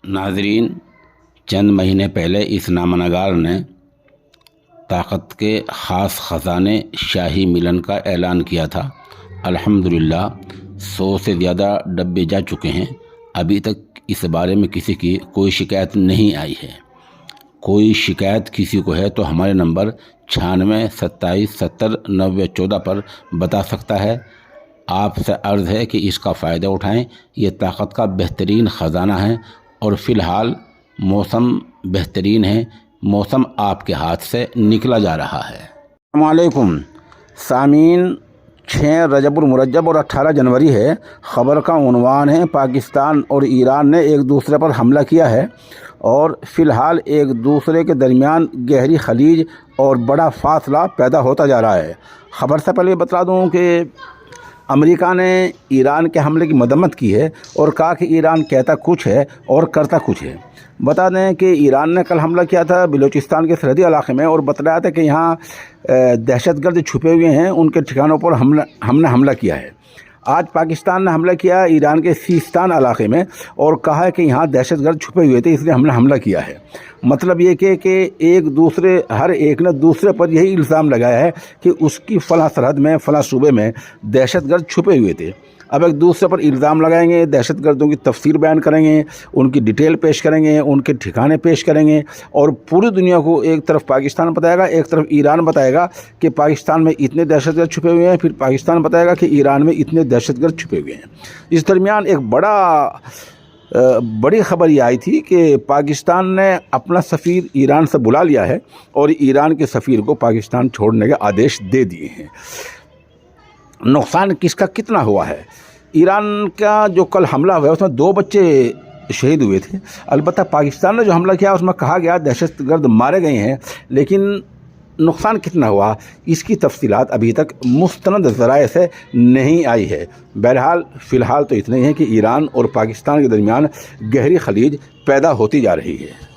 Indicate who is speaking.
Speaker 1: नाजरीन, चंद महीने पहले इस नामनगार ने ताकत के ख़ास ख़जाने शाही मिलन का ऐलान किया था। अल्हम्दुलिल्लाह 100 से ज़्यादा डब्बे जा चुके हैं। अभी तक इस बारे में किसी की कोई शिकायत नहीं आई है। कोई शिकायत किसी को है तो हमारे नंबर 96 27 70 90 14 पर बता सकता है। आपसे अर्ज़ है कि इसका फ़ायदा उठाएं। ये ताकत का बेहतरीन ख़जाना है और फ़िलहाल मौसम बेहतरीन है। मौसम आपके हाथ से निकला जा रहा है। अस्सलामु अलैकुम सामीन, 6 रजबुल मुरज्जब और 18 जनवरी है। ख़बर का उन्वान है पाकिस्तान और ईरान ने एक दूसरे पर हमला किया है और फ़िलहाल एक दूसरे के दरमियान गहरी खलीज और बड़ा फासला पैदा होता जा रहा है। ख़बर से पहले बता दूं कि अमेरिका ने ईरान के हमले की मदम्मत की है और कहा कि ईरान कहता कुछ है और करता कुछ है। बता दें कि ईरान ने कल हमला किया था बलूचिस्तान के सरहदी इलाके में और बताया था कि यहाँ दहशतगर्द छुपे हुए हैं, उनके ठिकानों पर हमने हमला किया है। आज पाकिस्तान ने हमला किया ईरान के सीस्तान इलाके में और कहा है कि यहाँ दहशतगर्द छुपे हुए थे, इसलिए हमने हमला किया है। मतलब ये कि हर एक ने दूसरे पर यही इल्ज़ाम लगाया है कि उसकी फ़लाँ सरहद में फ़लाँ सूबे में दहशतगर्द छुपे हुए थे। अब एक दूसरे पर इल्ज़ाम लगाएंगे, दहशतगर्दों की तफसीर बयान करेंगे, उनकी डिटेल पेश करेंगे, उनके ठिकाने पेश करेंगे और पूरी दुनिया को एक तरफ पाकिस्तान बताएगा, एक तरफ ईरान बताएगा कि पाकिस्तान में इतने दहशतगर्द छुपे हुए हैं, फिर पाकिस्तान बताएगा कि ईरान में इतने दहशतगर्द छुपे हुए हैं। इस दरमियान एक बड़ी खबर ये आई थी कि पाकिस्तान ने अपना सफ़ीर ईरान से बुला लिया है और ईरान के सफ़ीर को पाकिस्तान छोड़ने के आदेश दे दिए हैं। नुकसान किसका कितना हुआ है? ईरान का जो कल हमला हुआ उसमें 2 बच्चे शहीद हुए थे। अलबत्ता पाकिस्तान ने जो हमला किया उसमें कहा गया दहशतगर्द मारे गए हैं, लेकिन नुकसान कितना हुआ इसकी तफसीलात अभी तक मुस्तनद ज़राए से नहीं आई है। बहरहाल फ़िलहाल तो इतना ही है कि ईरान और पाकिस्तान के दरमियान गहरी खलीज पैदा होती जा रही है।